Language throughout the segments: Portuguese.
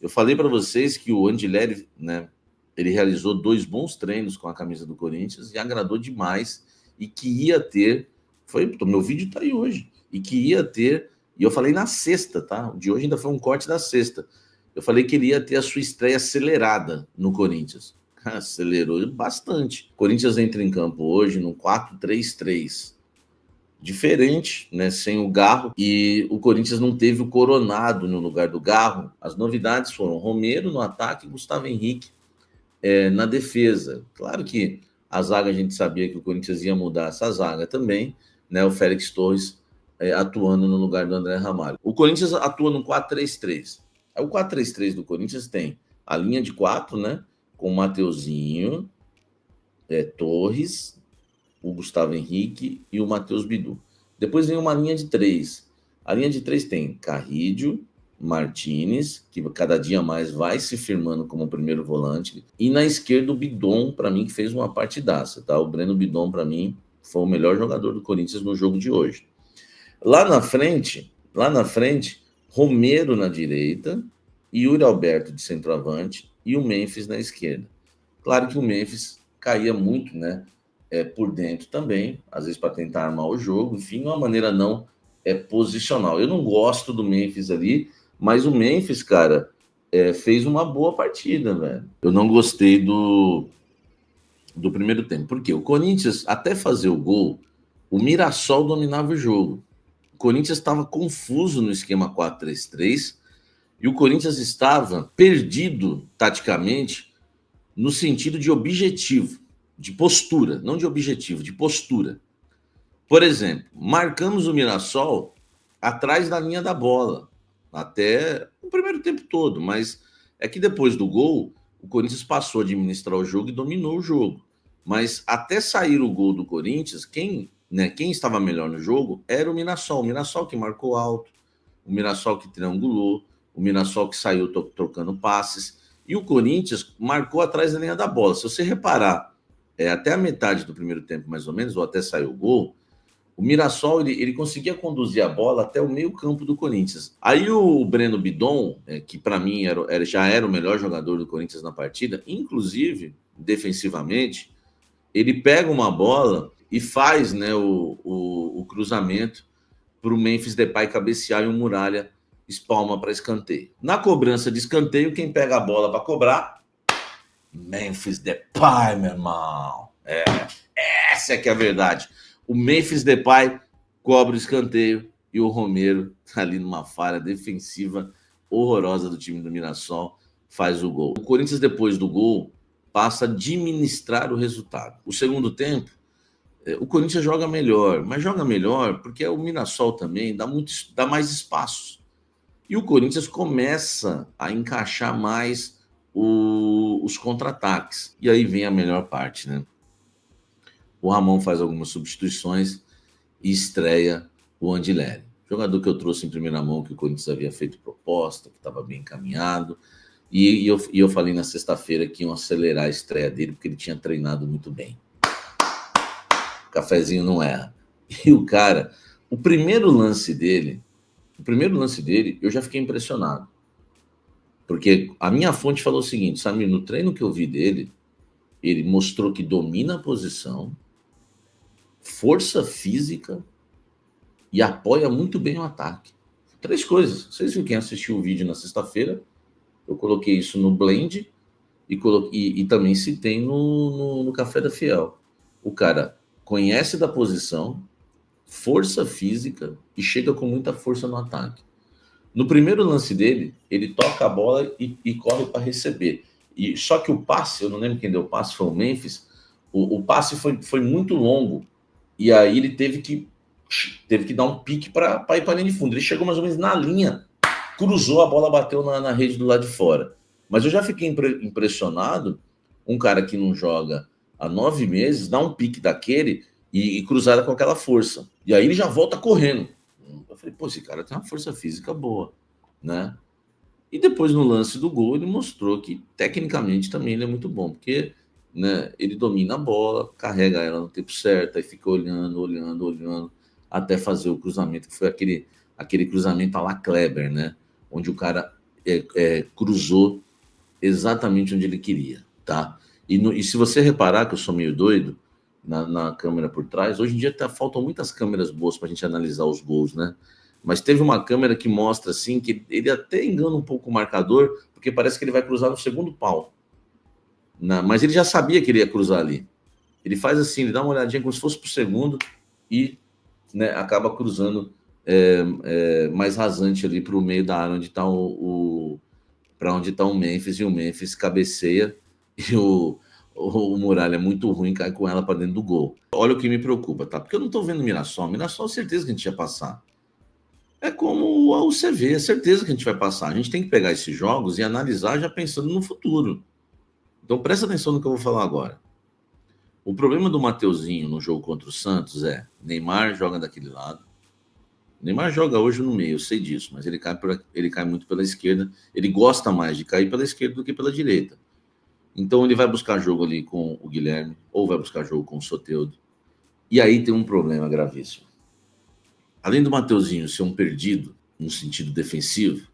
Eu falei para vocês que o Andileri, né, ele realizou 2 bons treinos com a camisa do Corinthians e agradou demais, e que ia ter, meu vídeo tá aí hoje, e que ia ter, e eu falei na sexta, tá? O de hoje ainda foi um corte da sexta. Eu falei que ele ia ter a sua estreia acelerada no Corinthians. Acelerou bastante. O Corinthians entra em campo hoje no 4-3-3. Diferente, né, sem o Garro, e o Corinthians não teve o Coronado no lugar do Garro. As novidades foram Romero no ataque e Gustavo Henrique na defesa. Claro que a zaga, a gente sabia que o Corinthians ia mudar essa zaga também, né, o Félix Torres atuando no lugar do André Ramalho. O Corinthians atua no 4-3-3. O 4-3-3 do Corinthians tem a linha de 4, né, com o Mateuzinho, Torres, o Gustavo Henrique e o Matheus Bidu. Depois vem uma linha de 3. A linha de 3 tem Carrídio, Martínez, que cada dia mais vai se firmando como primeiro volante, e na esquerda o Bidon, para mim, que fez uma partidaça, tá? O Breno Bidon, para mim, foi o melhor jogador do Corinthians no jogo de hoje. Lá na frente, Romero na direita, Yuri Alberto de centroavante e o Memphis na esquerda. Claro que o Memphis caía muito, né, por dentro também, às vezes para tentar armar o jogo, enfim, de uma maneira não posicional. Eu não gosto do Memphis ali, mas o Memphis, cara, fez uma boa partida, velho. Eu não gostei do primeiro tempo. Por quê? O Corinthians, até fazer o gol, o Mirassol dominava o jogo. O Corinthians estava confuso no esquema 4-3-3 e o Corinthians estava perdido taticamente no sentido de objetivo, de postura, não de objetivo, de postura. Por exemplo, marcamos o Mirassol atrás da linha da bola, até o primeiro tempo todo, mas é que depois do gol, o Corinthians passou a administrar o jogo e dominou o jogo. Mas até sair o gol do Corinthians, quem estava melhor no jogo era o Mirassol que marcou alto, o Mirassol que triangulou, o Mirassol que saiu trocando passes, e o Corinthians marcou atrás da linha da bola. Se você reparar, até a metade do primeiro tempo, mais ou menos, ou até sair o gol, o Mirassol ele conseguia conduzir a bola até o meio campo do Corinthians. Aí o Breno Bidon, que para mim já era o melhor jogador do Corinthians na partida, inclusive defensivamente, ele pega uma bola e faz, né, o cruzamento para o Memphis Depay cabecear e o Muralha espalma para escanteio. Na cobrança de escanteio, quem pega a bola para cobrar? Memphis Depay, meu irmão. Essa é que é a verdade. O Memphis Depay cobra o escanteio e o Romero, ali numa falha defensiva horrorosa do time do Mirassol, faz o gol. O Corinthians, depois do gol, passa a administrar o resultado. O segundo tempo, o Corinthians joga melhor, mas joga melhor porque o Mirassol também dá mais espaço. E o Corinthians começa a encaixar mais os contra-ataques. E aí vem a melhor parte, né? O Ramon faz algumas substituições e estreia o Andileri. Jogador que eu trouxe em primeira mão, que o Corinthians havia feito proposta, que estava bem encaminhado. E eu falei na sexta-feira que iam acelerar a estreia dele, porque ele tinha treinado muito bem. O cafezinho não erra. E o cara, o primeiro lance dele, eu já fiquei impressionado. Porque a minha fonte falou o seguinte, Samir, no treino que eu vi dele, ele mostrou que domina a posição, força física e apoia muito bem o ataque. 3 coisas. Vocês viram, quem assistiu o vídeo na sexta-feira, eu coloquei isso no blend e também citei no Café da Fiel. O cara conhece da posição, força física e chega com muita força no ataque. No primeiro lance dele, ele toca a bola e corre para receber. Só que o passe, eu não lembro quem deu o passe, foi o Memphis, o passe foi muito longo, e aí ele teve que dar um pique para ir para a linha de fundo. Ele chegou mais ou menos na linha, cruzou, a bola bateu na rede do lado de fora. Mas eu já fiquei impressionado, um cara que não joga há 9 meses, dá um pique daquele e cruzada com aquela força. E aí ele já volta correndo. Eu falei, pô, esse cara tem uma força física boa, né? E depois, no lance do gol, ele mostrou que, tecnicamente, também ele é muito bom, porque, né, ele domina a bola, carrega ela no tempo certo, aí fica olhando, até fazer o cruzamento, que foi aquele cruzamento à la Kleber, né? Onde o cara cruzou exatamente onde ele queria, tá? E se você reparar que eu sou meio doido na câmera por trás, hoje em dia faltam muitas câmeras boas para a gente analisar os gols, né? Mas teve uma câmera que mostra assim que ele até engana um pouco o marcador, porque parece que ele vai cruzar no segundo pau. Mas ele já sabia que ele ia cruzar ali. Ele faz assim, ele dá uma olhadinha como se fosse pro segundo e, né, acaba cruzando mais rasante ali para o meio da área onde está para onde está o Memphis, e o Memphis cabeceia e o Muralha é muito ruim, cai com ela para dentro do gol. Olha o que me preocupa, tá? Porque eu não estou vendo Mirassol. Mirassol, certeza que a gente ia passar. É como a UCV, é certeza que a gente vai passar. A gente tem que pegar esses jogos e analisar já pensando no futuro. Então presta atenção no que eu vou falar agora. O problema do Mateuzinho no jogo contra o Santos é Neymar joga daquele lado. Neymar joga hoje no meio, eu sei disso, mas ele cai muito pela esquerda. Ele gosta mais de cair pela esquerda do que pela direita. Então ele vai buscar jogo ali com o Guilherme, ou vai buscar jogo com o Soteldo. E aí tem um problema gravíssimo. Além do Mateuzinho ser um perdido no sentido defensivo,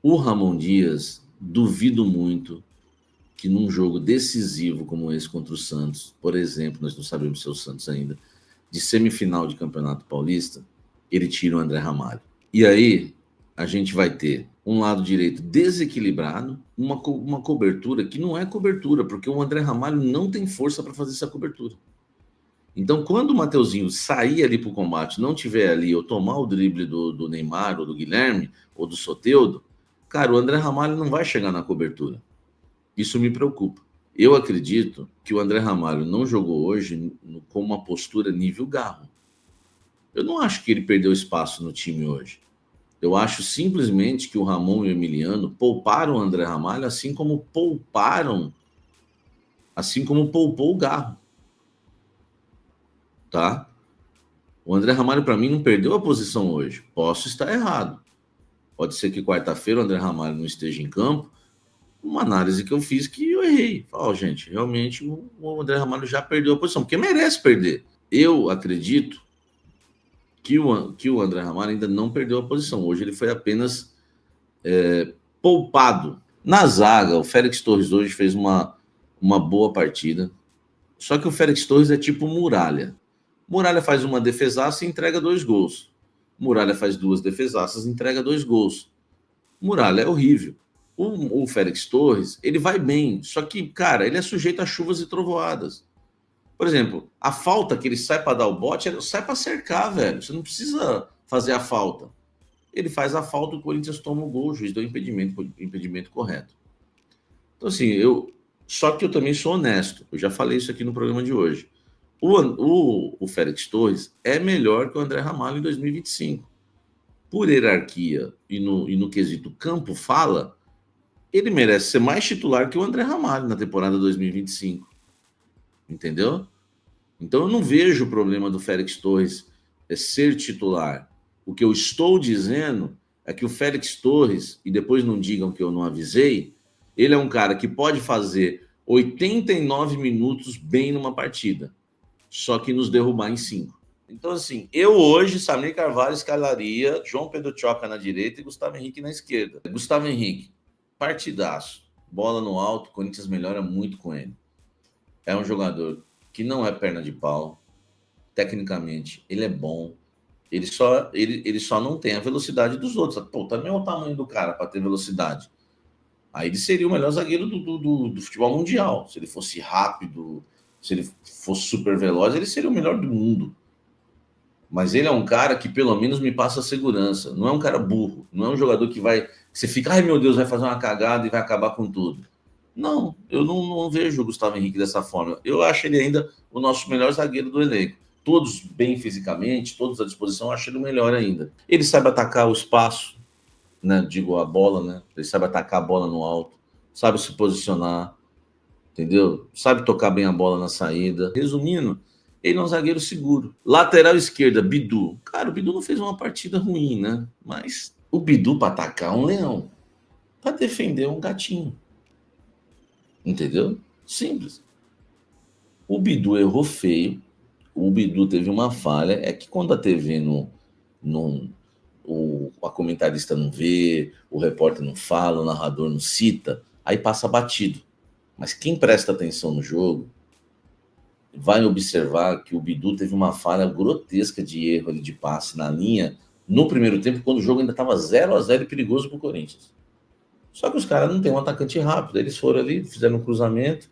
o Ramon Dias, duvido muito que num jogo decisivo como esse contra o Santos, por exemplo, nós não sabemos se é o Santos ainda, de semifinal de Campeonato Paulista, ele tira o André Ramalho. E aí a gente vai ter um lado direito desequilibrado, uma cobertura que não é cobertura, porque o André Ramalho não tem força para fazer essa cobertura. Então, quando o Mateuzinho sair ali para o combate, não tiver ali, ou tomar o drible do Neymar, ou do Guilherme, ou do Soteldo, cara, o André Ramalho não vai chegar na cobertura. Isso me preocupa. Eu acredito que o André Ramalho não jogou hoje com uma postura nível Garro. Eu não acho que ele perdeu espaço no time hoje. Eu acho simplesmente que o Ramon e o Emiliano pouparam o André Ramalho, assim como poupou o Garro. Tá? O André Ramalho, para mim, não perdeu a posição hoje. Posso estar errado. Pode ser que quarta-feira o André Ramalho não esteja em campo. Uma análise que eu fiz que eu errei. Gente, realmente o André Ramalho já perdeu a posição, porque merece perder. Eu acredito que o André Ramalho ainda não perdeu a posição. Hoje ele foi apenas poupado. Na zaga, o Félix Torres hoje fez uma boa partida. Só que o Félix Torres é tipo Muralha. Muralha faz uma defesaça e entrega 2 gols. Muralha faz 2 defesaças e entrega 2 gols. Muralha é horrível. O Félix Torres, ele vai bem, só que, cara, ele é sujeito a chuvas e trovoadas. Por exemplo, a falta que ele sai para dar o bote, ele sai para cercar, velho. Você não precisa fazer a falta. Ele faz a falta, o Corinthians toma o gol, o juiz deu impedimento correto. Então, assim, só que eu também sou honesto. Eu já falei isso aqui no programa de hoje. O Félix Torres é melhor que o André Ramalho em 2025. Por hierarquia e no quesito campo fala, ele merece ser mais titular que o André Ramalho na temporada 2025. Entendeu? Então eu não vejo o problema do Félix Torres ser titular. O que eu estou dizendo é que o Félix Torres, e depois não digam que eu não avisei, ele é um cara que pode fazer 89 minutos bem numa partida, só que nos derrubar em 5. Então, assim, eu hoje, Samir Carvalho, escalaria João Pedro Choca na direita e Gustavo Henrique na esquerda. Gustavo Henrique, partidaço, bola no alto, o Corinthians melhora muito com ele. É um jogador que não é perna de pau, tecnicamente, ele é bom, ele só não tem a velocidade dos outros. Pô, também é o tamanho do cara para ter velocidade. Aí ele seria o melhor zagueiro do futebol mundial. Se ele fosse rápido, se ele fosse super veloz, ele seria o melhor do mundo. Mas ele é um cara que pelo menos me passa segurança. Não é um cara burro. Não é um jogador que você fica, ai meu Deus, vai fazer uma cagada e vai acabar com tudo. Não, eu não vejo o Gustavo Henrique dessa forma. Eu acho ele ainda o nosso melhor zagueiro do elenco. Todos bem fisicamente, todos à disposição, eu acho ele o melhor ainda. Ele sabe atacar o espaço, né? Digo, a bola, né? Ele sabe atacar a bola no alto, sabe se posicionar, entendeu? Sabe tocar bem a bola na saída. Resumindo, ele é um zagueiro seguro. Lateral esquerda, Bidu. Cara, o Bidu não fez uma partida ruim, né? Mas o Bidu para atacar um leão, para defender um gatinho. Entendeu? Simples. O Bidu errou feio. O Bidu teve uma falha. É que quando a TV não a comentarista não vê, o repórter não fala, o narrador não cita, aí passa batido. Mas quem presta atenção no jogo vai observar que o Bidu teve uma falha grotesca de erro de passe na linha no primeiro tempo, quando o jogo ainda estava 0-0 e perigoso para o Corinthians. Só que os caras não têm um atacante rápido. Eles foram ali, fizeram um cruzamento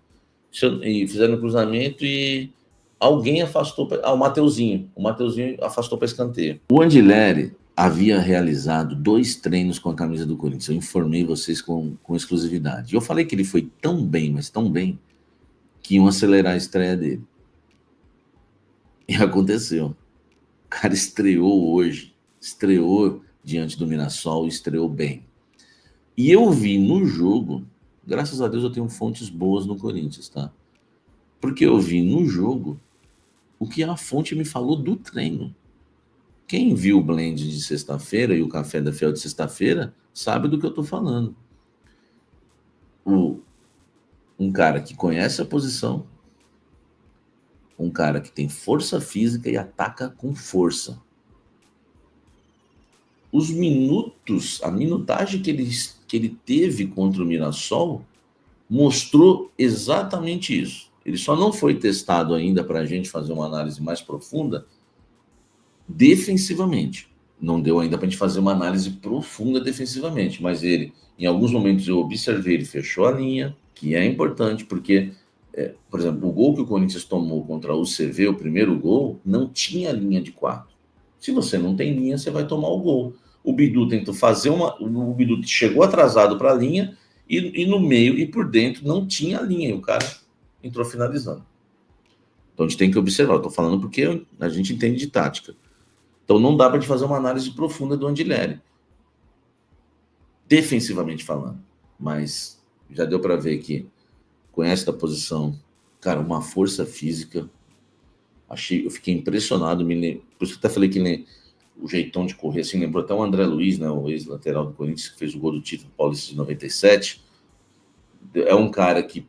e alguém afastou. O Mateuzinho. O Mateuzinho afastou para escanteio. O Andileri havia realizado 2 treinos com a camisa do Corinthians. Eu informei vocês com exclusividade. Eu falei que ele foi tão bem, mas tão bem, que iam acelerar a estreia dele. E aconteceu. O cara estreou hoje. Estreou diante do Mirassol, estreou bem. E eu vi no jogo, graças a Deus eu tenho fontes boas no Corinthians, tá? Porque eu vi no jogo o que a fonte me falou do treino. Quem viu o blend de sexta-feira e o café da Fiel de sexta-feira sabe do que eu tô falando. Um cara que conhece a posição, um cara que tem força física e ataca com força. Os minutos, a minutagem que ele teve contra o Mirassol mostrou exatamente isso. Ele só não foi testado ainda para a gente fazer uma análise mais profunda defensivamente. Não deu ainda para a gente fazer uma análise profunda defensivamente, mas ele, em alguns momentos eu observei, ele fechou a linha, que é importante, porque, por exemplo, o gol que o Corinthians tomou contra o UCV, o primeiro gol, não tinha linha de 4. Se você não tem linha, você vai tomar o gol. O Bidu tentou fazer o Bidu chegou atrasado para a linha e no meio e por dentro não tinha linha, e o cara entrou finalizando. Então a gente tem que observar. Eu estou falando porque a gente entende de tática. Então não dá para te fazer uma análise profunda do Andileri, defensivamente falando. Mas já deu para ver que conhece da posição, cara, uma força física. Eu fiquei impressionado. Por isso que eu até falei que o jeitão de correr, assim, lembrou até o André Luiz, né, o ex-lateral do Corinthians, que fez o gol do título paulista de 97. É um cara que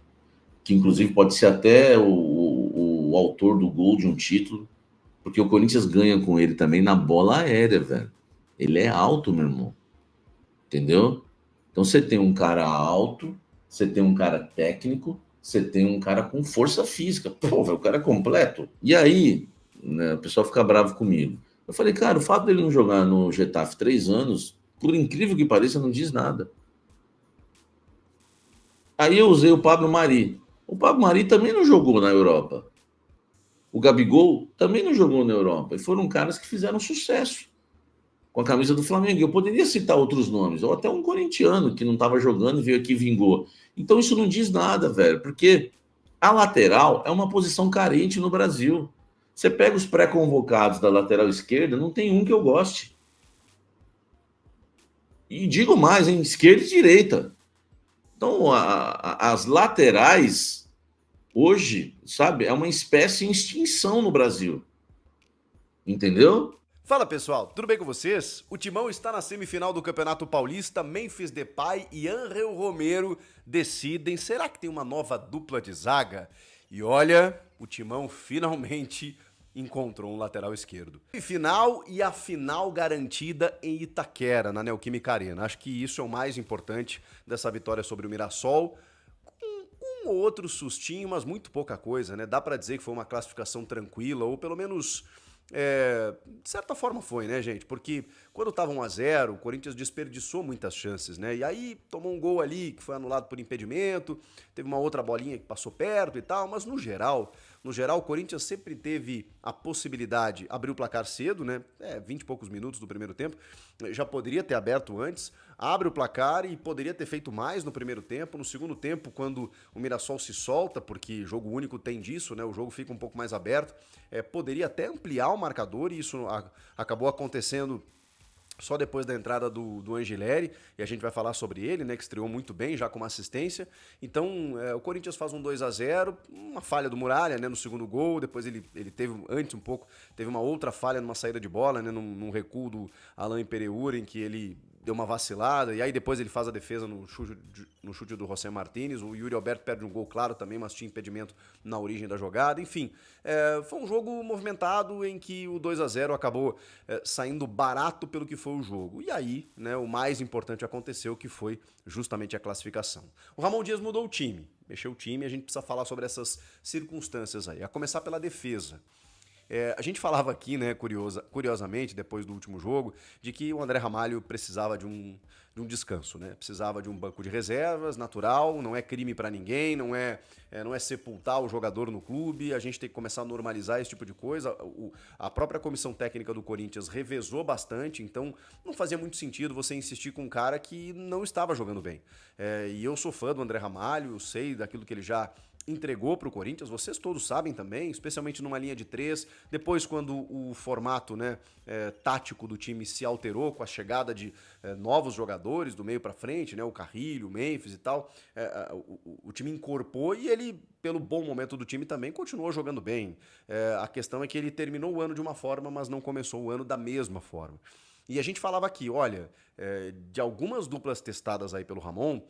inclusive pode ser até o autor do gol de um título, porque o Corinthians ganha com ele também na bola aérea, velho. Ele é alto, meu irmão. Entendeu? Então você tem um cara alto, você tem um cara técnico, você tem um cara com força física. Pô, velho, o cara é completo. E aí, né, o pessoal fica bravo comigo. Eu falei, cara, o fato dele não jogar no Getafe 3 anos, por incrível que pareça, não diz nada. Aí eu usei o Pablo Mari. O Pablo Mari também não jogou na Europa. O Gabigol também não jogou na Europa. E foram caras que fizeram sucesso com a camisa do Flamengo. Eu poderia citar outros nomes, ou até um corintiano que não estava jogando e veio aqui e vingou. Então isso não diz nada, velho, porque a lateral é uma posição carente no Brasil. Você pega os pré-convocados da lateral esquerda, não tem um que eu goste. E digo mais, em esquerda e direita. Então, as laterais, hoje, sabe, é uma espécie em extinção no Brasil. Entendeu? Fala pessoal, tudo bem com vocês? O Timão está na semifinal do Campeonato Paulista, Memphis Depay e Ángel Romero decidem, será que tem uma nova dupla de zaga? E olha, o Timão finalmente encontrou um lateral esquerdo. Final e a final garantida em Itaquera, na Neoquímica Arena. Acho que isso é o mais importante dessa vitória sobre o Mirassol. Com um ou outro sustinho, mas muito pouca coisa, né? Dá pra dizer que foi uma classificação tranquila, ou pelo menos... de certa forma foi, né, gente? Porque quando tava 1-0, o Corinthians desperdiçou muitas chances, né? E aí tomou um gol ali que foi anulado por impedimento, teve uma outra bolinha que passou perto e tal, mas no geral, o Corinthians sempre teve a possibilidade, abrir o placar cedo, né? 20 e poucos minutos do primeiro tempo, já poderia ter aberto antes, abre o placar e poderia ter feito mais no primeiro tempo. No segundo tempo, quando o Mirassol se solta, porque jogo único tem disso, né? O jogo fica um pouco mais aberto, poderia até ampliar o marcador e isso acabou acontecendo só depois da entrada do Angileri, e a gente vai falar sobre ele, né, que estreou muito bem, já com uma assistência. Então, o Corinthians faz um 2-0, uma falha do Muralha, né, no segundo gol, depois ele teve, antes um pouco, teve uma outra falha numa saída de bola, né, num recuo do Alain Pereur, em que ele deu uma vacilada, e aí depois ele faz a defesa no chute do José Martínez, o Yuri Alberto perde um gol claro também, mas tinha impedimento na origem da jogada, enfim, foi um jogo movimentado em que o 2-0 acabou saindo barato pelo que foi o jogo, e aí, né, o mais importante aconteceu, que foi justamente a classificação. O Ramon Dias mudou o time, mexeu o time, a gente precisa falar sobre essas circunstâncias aí, a começar pela defesa. A gente falava aqui, né, curiosamente, depois do último jogo, de que o André Ramalho precisava de um descanso, né? Precisava de um banco de reservas, natural, não é crime para ninguém, não é sepultar o jogador no clube, a gente tem que começar a normalizar esse tipo de coisa. A própria comissão técnica do Corinthians revezou bastante, então não fazia muito sentido você insistir com um cara que não estava jogando bem. E eu sou fã do André Ramalho, eu sei daquilo que ele já entregou para o Corinthians, vocês todos sabem também, especialmente numa linha de 3, depois quando o formato, né, tático do time se alterou com a chegada de novos jogadores do meio para frente, né, o Carrilho, o Memphis e tal, o time incorporou e ele, pelo bom momento do time também, continuou jogando bem. A questão é que ele terminou o ano de uma forma, mas não começou o ano da mesma forma. E a gente falava aqui, olha, de algumas duplas testadas aí pelo Ramon,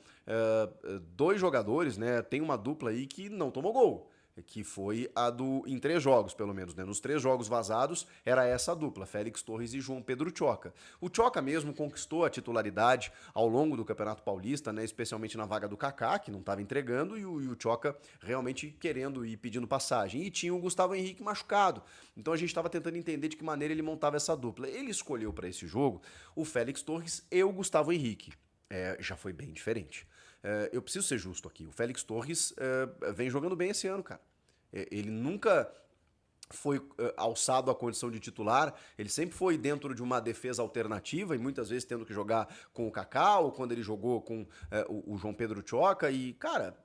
2 jogadores, né, tem uma dupla aí que não tomou gol, que foi a em 3 jogos, pelo menos, né? Nos 3 jogos vazados, era essa a dupla, Félix Torres e João Pedro Tchoca. O Tchoca mesmo conquistou a titularidade ao longo do Campeonato Paulista, né? Especialmente na vaga do Kaká, que não estava entregando, e o Tchoca realmente querendo e pedindo passagem. E tinha o Gustavo Henrique machucado. Então a gente estava tentando entender de que maneira ele montava essa dupla. Ele escolheu para esse jogo o Félix Torres e o Gustavo Henrique. Já foi bem diferente. Eu preciso ser justo aqui. O Félix Torres vem jogando bem esse ano, cara. Ele nunca foi alçado à condição de titular, ele sempre foi dentro de uma defesa alternativa e muitas vezes tendo que jogar com o Kaká ou quando ele jogou com o João Pedro Tchoca e, cara,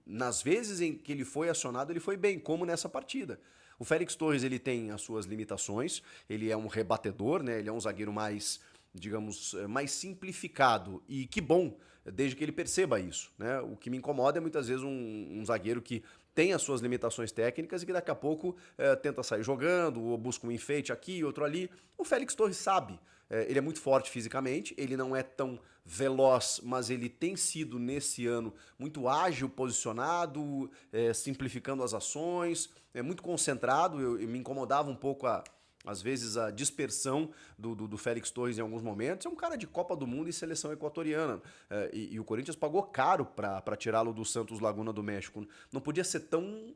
nas vezes em que ele foi acionado, ele foi bem, como nessa partida. O Félix Torres, ele tem as suas limitações, ele é um rebatedor, né? Ele é um zagueiro mais, digamos, mais simplificado e que bom, desde que ele perceba isso, né? O que me incomoda é muitas vezes um zagueiro que tem as suas limitações técnicas e que daqui a pouco tenta sair jogando ou busca um enfeite aqui, outro ali. O Félix Torres sabe, ele é muito forte fisicamente, ele não é tão veloz, mas ele tem sido nesse ano muito ágil, posicionado, simplificando as ações, muito concentrado. Eu me incomodava um pouco às vezes a dispersão do Félix Torres em alguns momentos. É um cara de Copa do Mundo e seleção equatoriana. E o Corinthians pagou caro para tirá-lo do Santos Laguna do México. Não podia ser tão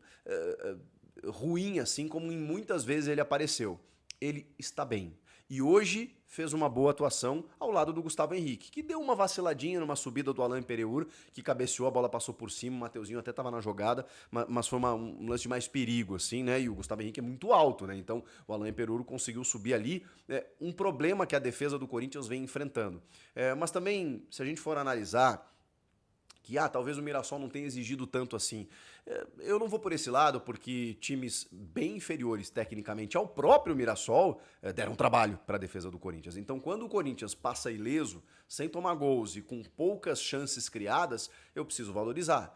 ruim assim como em muitas vezes ele apareceu. Ele está bem. E hoje fez uma boa atuação ao lado do Gustavo Henrique, que deu uma vaciladinha numa subida do Alain Pereur, que cabeceou, a bola passou por cima, o Mateuzinho até estava na jogada, mas foi um lance de mais perigo, assim, né? E o Gustavo Henrique é muito alto, né? Então o Alain Pereur conseguiu subir ali. Um problema que a defesa do Corinthians vem enfrentando. Mas também, se a gente for analisar, que talvez o Mirassol não tenha exigido tanto assim. Eu não vou por esse lado, porque times bem inferiores tecnicamente ao próprio Mirassol deram trabalho para a defesa do Corinthians. Então, quando o Corinthians passa ileso, sem tomar gols e com poucas chances criadas, eu preciso valorizar.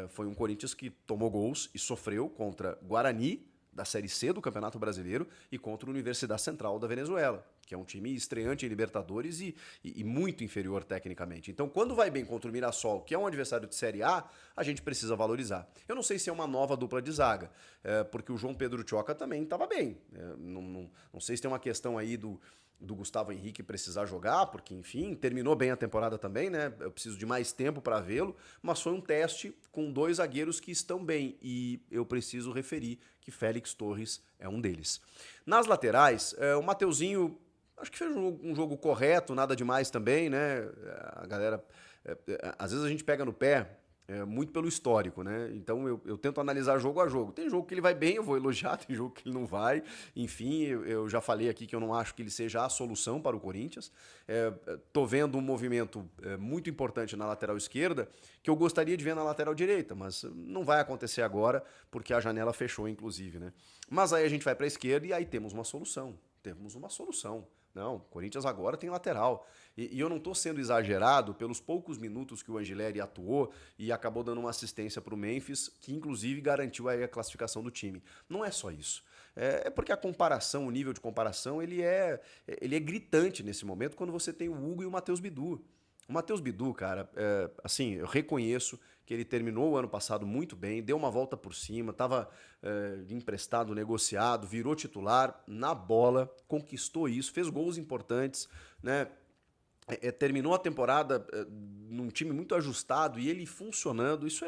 Foi um Corinthians que tomou gols e sofreu contra Guarani, da Série C do Campeonato Brasileiro, e contra a Universidade Central da Venezuela, que é um time estreante em Libertadores e muito inferior tecnicamente. Então, quando vai bem contra o Mirassol, que é um adversário de Série A, a gente precisa valorizar. Eu não sei se é uma nova dupla de zaga, porque o João Pedro Tchoca também estava bem. Não sei se tem uma questão aí do Gustavo Henrique precisar jogar, porque, enfim, terminou bem a temporada também, né? Eu preciso de mais tempo para vê-lo, mas foi um teste com 2 zagueiros que estão bem, e eu preciso referir que Félix Torres é um deles. Nas laterais, o Mateuzinho acho que fez um jogo correto, nada demais também, né? A galera, às vezes a gente pega no pé muito pelo histórico, né? Então eu tento analisar jogo a jogo. Tem jogo que ele vai bem, eu vou elogiar, tem jogo que ele não vai. Enfim, eu já falei aqui que eu não acho que ele seja a solução para o Corinthians. Tô vendo um movimento muito importante na lateral esquerda que eu gostaria de ver na lateral direita, mas não vai acontecer agora porque a janela fechou, inclusive, né? Mas aí a gente vai para a esquerda e aí temos uma solução. Não, o Corinthians agora tem lateral. E eu não estou sendo exagerado pelos poucos minutos que o Angileri atuou e acabou dando uma assistência para o Memphis, que inclusive garantiu aí a classificação do time. Não é só isso. É porque a comparação, o nível de comparação, ele é gritante nesse momento quando você tem o Hugo e o Matheus Bidu. O Matheus Bidu, cara, assim, eu reconheço que ele terminou o ano passado muito bem, deu uma volta por cima, estava emprestado, negociado, virou titular na bola, conquistou isso, fez gols importantes, né? Terminou a temporada num time muito ajustado e ele funcionando, isso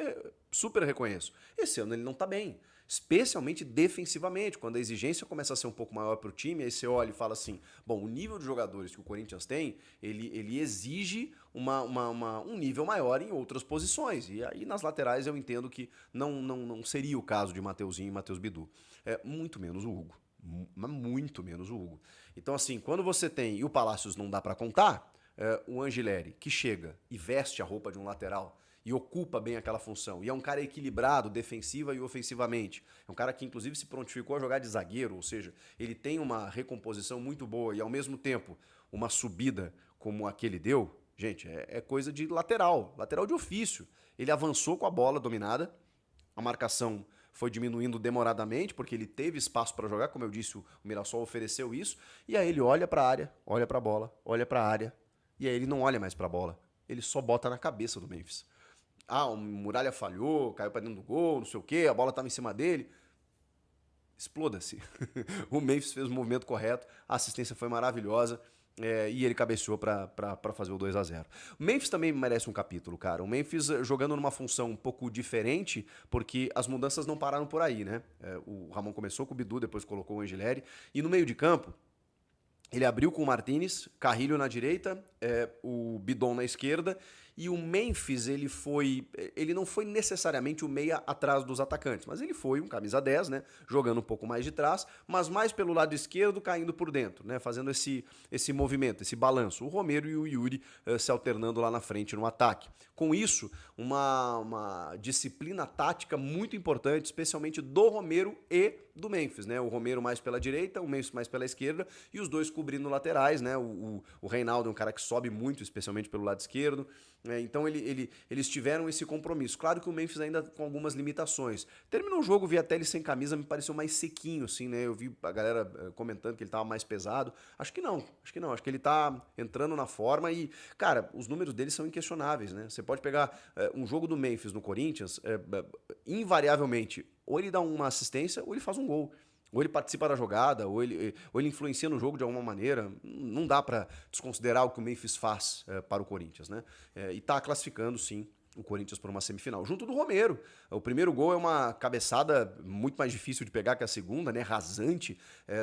super reconheço. Esse ano ele não tá bem, especialmente defensivamente, quando a exigência começa a ser um pouco maior para o time, aí você olha e fala assim, bom, o nível de jogadores que o Corinthians tem, ele exige um nível maior em outras posições, e aí nas laterais eu entendo que não seria o caso de Mateuzinho e Matheus Bidu, muito menos o Hugo, muito menos o Hugo. Então assim, quando você tem, e o Palácios não dá para contar, o Angileri, que chega e veste a roupa de um lateral e ocupa bem aquela função, e é um cara equilibrado defensiva e ofensivamente, é um cara que inclusive se prontificou a jogar de zagueiro, ou seja, ele tem uma recomposição muito boa e ao mesmo tempo uma subida como a que ele deu, gente, é coisa de lateral de ofício. Ele avançou com a bola dominada, a marcação foi diminuindo demoradamente, porque ele teve espaço para jogar, como eu disse, o Mirassol ofereceu isso, e aí ele olha para a área, olha para a bola, olha para a área, e aí ele não olha mais para a bola, ele só bota na cabeça do Memphis. O Muralha falhou, caiu para dentro do gol, não sei o quê, a bola estava em cima dele. Exploda-se. O Memphis fez o movimento correto, a assistência foi maravilhosa e ele cabeceou para fazer o 2-0. O Memphis também merece um capítulo, cara. O Memphis jogando numa função um pouco diferente, porque as mudanças não pararam por aí, né? O Ramon começou com o Bidu, depois colocou o Angileri, e no meio de campo, ele abriu com o Martinez, Carrilho na direita, o Bidon na esquerda, e o Memphis, ele não foi necessariamente o meia atrás dos atacantes, mas ele foi um camisa 10, né, jogando um pouco mais de trás, mas mais pelo lado esquerdo, caindo por dentro, né, fazendo esse movimento, esse balanço. O Romero e o Yuri se alternando lá na frente no ataque. Com isso, uma disciplina tática muito importante, especialmente do Romero e do Memphis, né? O Romero mais pela direita, o Memphis mais pela esquerda, e os dois cobrindo laterais, né? O Reinaldo é um cara que sobe muito, especialmente pelo lado esquerdo. Então eles tiveram esse compromisso. Claro que o Memphis ainda com algumas limitações. Terminou o jogo, vi até ele sem camisa, me pareceu mais sequinho, assim, né? Eu vi a galera comentando que ele tava mais pesado. Acho que não. Acho que ele tá entrando na forma e, cara, os números dele são inquestionáveis, né? Você pode pegar um jogo do Memphis no Corinthians, invariavelmente, ou ele dá uma assistência ou ele faz um gol. Ou ele participa da jogada, ou ele influencia no jogo de alguma maneira. Não dá para desconsiderar o que o Memphis faz para o Corinthians, né? E está classificando, sim, o Corinthians para uma semifinal. Junto do Romero. O primeiro gol é uma cabeçada muito mais difícil de pegar que a segunda, né? Rasante,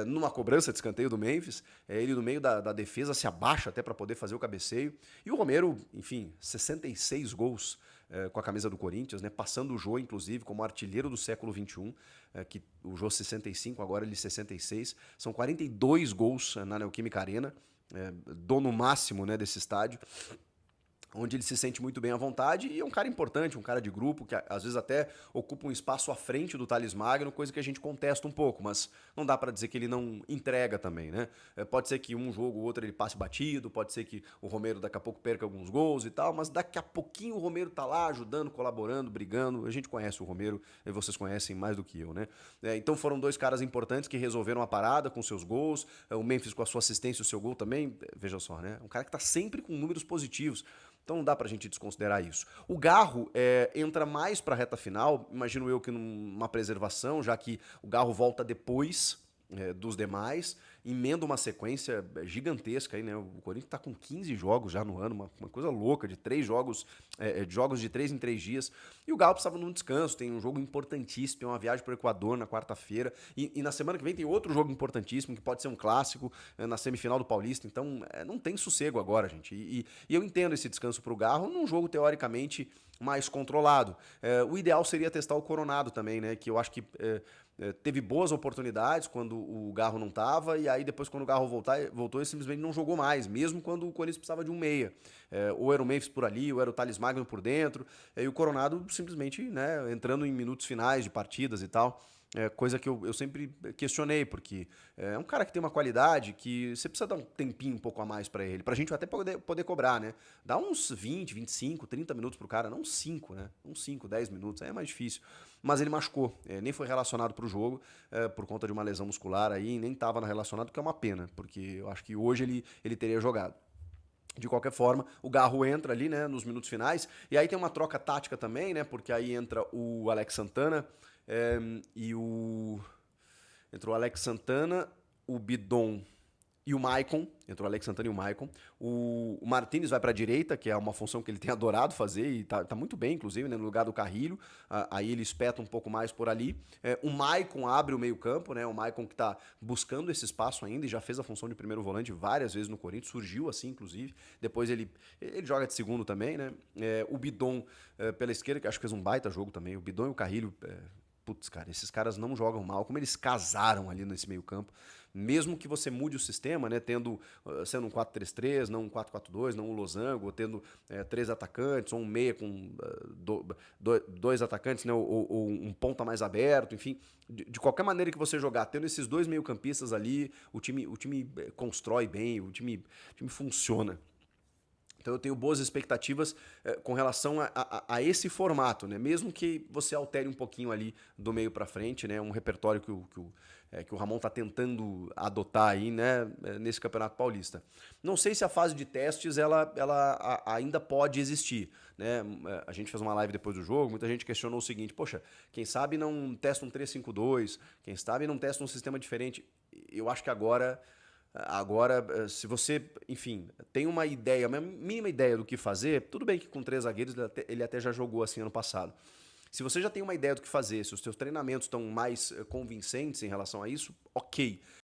numa cobrança de escanteio do Memphis. Ele no meio da defesa se abaixa até para poder fazer o cabeceio. E o Romero, enfim, 66 gols com a camisa do Corinthians, né? Passando o Jô, inclusive, como artilheiro do século XXI, que o Jô 65, agora ele 66. São 42 gols na Neoquímica Arena, dono máximo, né, desse estádio, onde ele se sente muito bem à vontade e é um cara importante, um cara de grupo, que às vezes até ocupa um espaço à frente do Thales Magno, coisa que a gente contesta um pouco, mas não dá para dizer que ele não entrega também, né? Pode ser que um jogo ou outro ele passe batido, pode ser que o Romero daqui a pouco perca alguns gols e tal, mas daqui a pouquinho o Romero tá lá ajudando, colaborando, brigando, a gente conhece o Romero e vocês conhecem mais do que eu, né? Então foram dois caras importantes que resolveram a parada com seus gols, o Memphis com a sua assistência e o seu gol também, veja só, né? Um cara que tá sempre com números positivos. Então não dá pra gente desconsiderar isso. O Garro entra mais pra reta final, imagino eu que numa preservação, já que o Garro volta depois dos demais, emenda uma sequência gigantesca aí, né? O Corinthians tá com 15 jogos já no ano, uma coisa louca, de 3 jogos, jogos de 3 em 3 dias. E o Galo precisava num descanso, tem um jogo importantíssimo, tem uma viagem para o Equador na quarta-feira, e na semana que vem tem outro jogo importantíssimo, que pode ser um clássico, na semifinal do Paulista, então não tem sossego agora, gente. E eu entendo esse descanso pro Garro num jogo teoricamente mais controlado. O ideal seria testar o Coronado também, né? Que eu acho que teve boas oportunidades quando o Garro não estava, e aí depois quando o Garro voltou, ele simplesmente não jogou mais, mesmo quando o Corinthians precisava de um meia. Ou era o Memphis por ali, ou era o Thales Magno por dentro, e o Coronado simplesmente, né, entrando em minutos finais de partidas e tal. Coisa que eu sempre questionei, porque é um cara que tem uma qualidade que você precisa dar um tempinho um pouco a mais pra ele, pra gente até poder cobrar, né? Dá uns 20, 25, 30 minutos pro cara, não uns 5, né? Uns 5, 10 minutos, aí é mais difícil. Mas ele machucou, nem foi relacionado pro jogo, por conta de uma lesão muscular aí, nem tava relacionado, que é uma pena, porque eu acho que hoje ele teria jogado. De qualquer forma, o Garro entra ali, né, nos minutos finais, e aí tem uma troca tática também, né, porque aí entra o Alex Santana e o... Entrou o Alex Santana, o Bidon e o Maicon, entrou o Alex Santana e o Maicon. O Martinez vai para a direita, que é uma função que ele tem adorado fazer e tá muito bem, inclusive, né, no lugar do Carrilho. Aí ele espeta um pouco mais por ali. O Maicon abre o meio-campo, né? O Maicon que está buscando esse espaço ainda e já fez a função de primeiro volante várias vezes no Corinthians, surgiu assim, inclusive. Depois ele joga de segundo também, né? O Bidon pela esquerda, que acho que fez um baita jogo também. O Bidon e o Carrilho. Putz, cara, esses caras não jogam mal, como eles casaram ali nesse meio campo. Mesmo que você mude o sistema, né, sendo um 4-3-3, não um 4-4-2, não um losango, ou tendo 3 atacantes, ou um meia com dois atacantes, né, ou um ponta mais aberto, enfim. De qualquer maneira que você jogar, tendo esses dois meio-campistas ali, o time constrói bem, o time funciona. Então eu tenho boas expectativas com relação a esse formato, né? Mesmo que você altere um pouquinho ali do meio para frente, né? Um repertório que o Ramon está tentando adotar aí, né? Nesse Campeonato Paulista. Não sei se a fase de testes ela ainda pode existir, né? A gente fez uma live depois do jogo, muita gente questionou o seguinte: poxa, quem sabe não testa um 3-5-2, quem sabe não testa um sistema diferente. Eu acho que Agora, se você, enfim, tem uma ideia, uma mínima ideia do que fazer, tudo bem que com 3 zagueiros ele até já jogou assim ano passado. Se você já tem uma ideia do que fazer, se os seus treinamentos estão mais convincentes em relação a isso, ok.